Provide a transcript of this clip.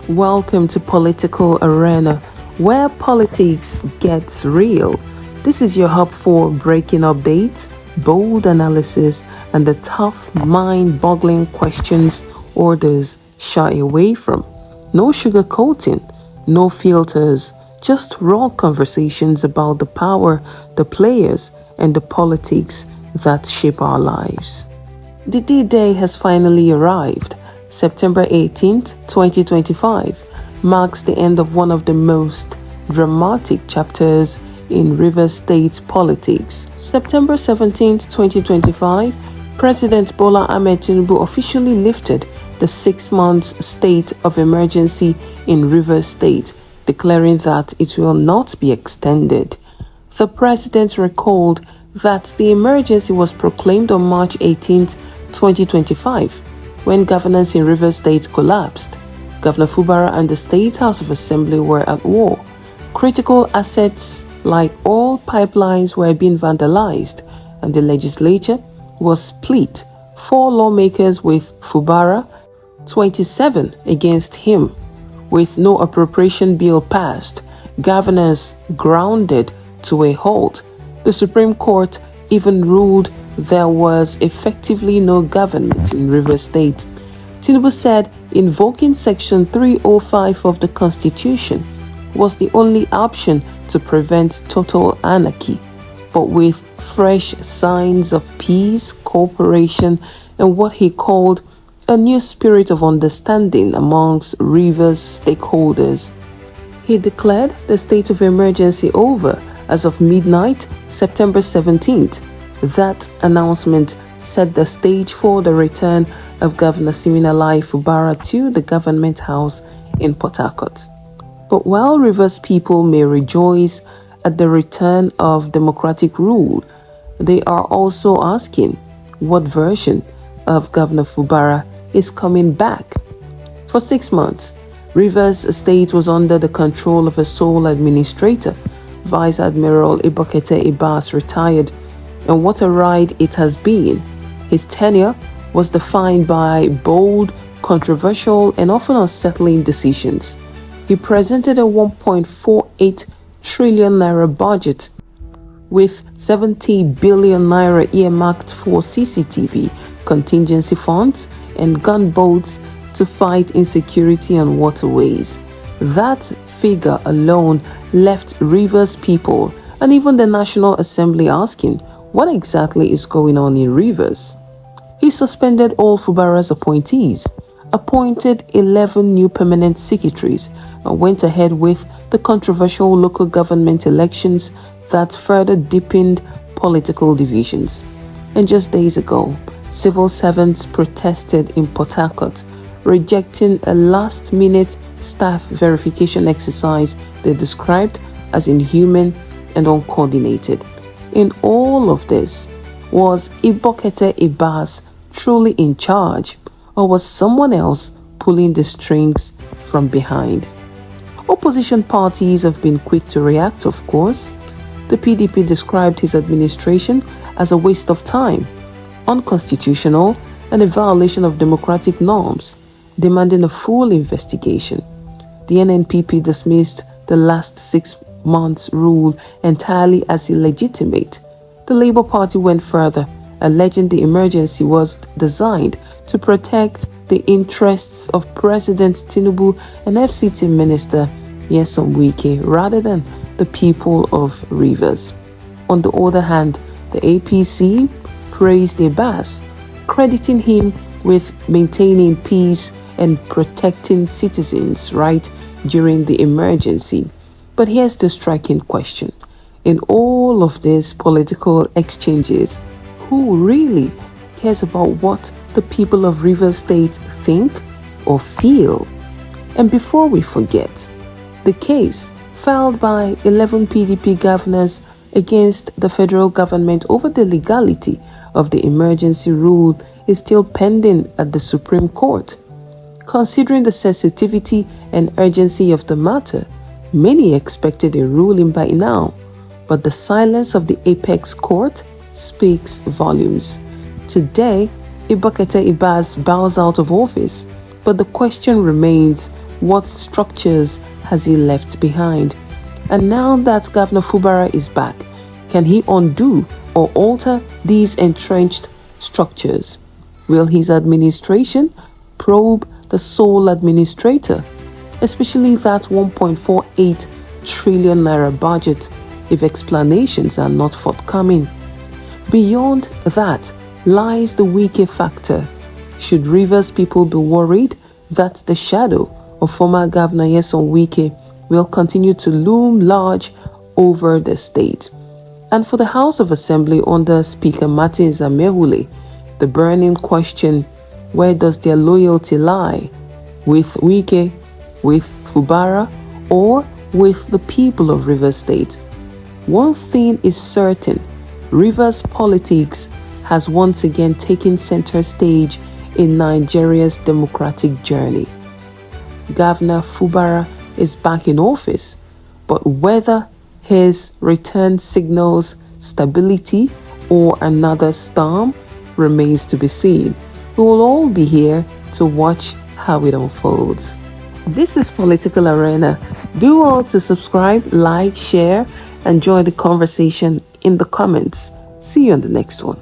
Welcome to Political Arena, where politics gets real. This is your hub for breaking updates, bold analysis, and the tough, mind-boggling questions orders shy away from. No sugarcoating, no filters, just raw conversations about the power, the players, and the politics that shape our lives. The D-Day has finally arrived. September 18th, 2025 marks the end of one of the most dramatic chapters in Rivers State politics. September 17th, 2025, President Bola Ahmed Tinubu officially lifted the 6 months state of emergency in Rivers State, declaring that it will not be extended. The president recalled that the emergency was proclaimed on March 18th, 2025, when governance in Rivers State collapsed. Governor Fubara and the State House of Assembly were at war. Critical assets like oil pipelines were being vandalized, and the legislature was split. 4 lawmakers with Fubara, 27 against him. With no appropriation bill passed, governors grounded to a halt. The Supreme Court even ruled there was effectively no government in Rivers State. Tinubu said invoking Section 305 of the Constitution was the only option to prevent total anarchy. But with fresh signs of peace, cooperation, and what he called a new spirit of understanding amongst Rivers stakeholders, he declared the state of emergency over as of midnight, September 17th. That announcement set the stage for the return of Governor Siminalayi Fubara to the government house in Port Harcourt. But while Rivers people may rejoice at the return of democratic rule, they are also asking what version of Governor Fubara is coming back. For 6 months, Rivers State was under the control of a sole administrator. Vice Admiral Ibok-Ete Ibas retired, and what a ride it has been. His tenure was defined by bold, controversial, and often unsettling decisions. He presented a 1.48 trillion naira budget with 70 billion naira earmarked for CCTV, contingency funds, and gunboats to fight insecurity on waterways. That figure alone left Rivers people and even the National Assembly asking, what exactly is going on in Rivers? He suspended all Fubara's appointees, appointed 11 new permanent secretaries, and went ahead with the controversial local government elections that further deepened political divisions. And just days ago, civil servants protested in Port Harcourt, rejecting a last-minute staff verification exercise they described as inhuman and uncoordinated. In all of this, was Ibok-Ete Ibas truly in charge, or was someone else pulling the strings from behind? Opposition parties have been quick to react, of course. The PDP described his administration as a waste of time, unconstitutional, and a violation of democratic norms, demanding a full investigation. The NNPP dismissed the last 6 months' rule entirely as illegitimate. The Labour Party went further, alleging the emergency was designed to protect the interests of President Tinubu and FCT Minister Wike rather than the people of Rivers. On the other hand, the APC praised Ibas, crediting him with maintaining peace and protecting citizens' rights during the emergency. But here's the striking question. In all of these political exchanges, who really cares about what the people of Rivers State think or feel? And before we forget, the case filed by 11 PDP governors against the federal government over the legality of the emergency rule is still pending at the Supreme Court. Considering the sensitivity and urgency of the matter, many expected a ruling by now, but the silence of the apex court speaks volumes. Today, Ibok-Ete Ibas bows out of office, but the question remains, What structures has he left behind? And now that Governor Fubara is back, can he undo or alter these entrenched structures? Will his administration probe the sole administrator, especially that 1.48 trillion naira budget, if explanations are not forthcoming? Beyond that lies the Wike Factor. Should Rivers people be worried that the shadow of former Governor Nyesom Wike will continue to loom large over the state? And for the House of Assembly under Speaker Martins Amehule, the burning question: where does their loyalty lie? With Wike, with Fubara, or with the people of Rivers State? One thing is certain: Rivers politics has once again taken center stage in Nigeria's democratic journey. Governor Fubara is back in office, but whether his return signals stability or another storm remains to be seen. We will all be here to watch how it unfolds. This is Political Arena. Do all to subscribe, like, share, and join the conversation in the comments. See you on the next one.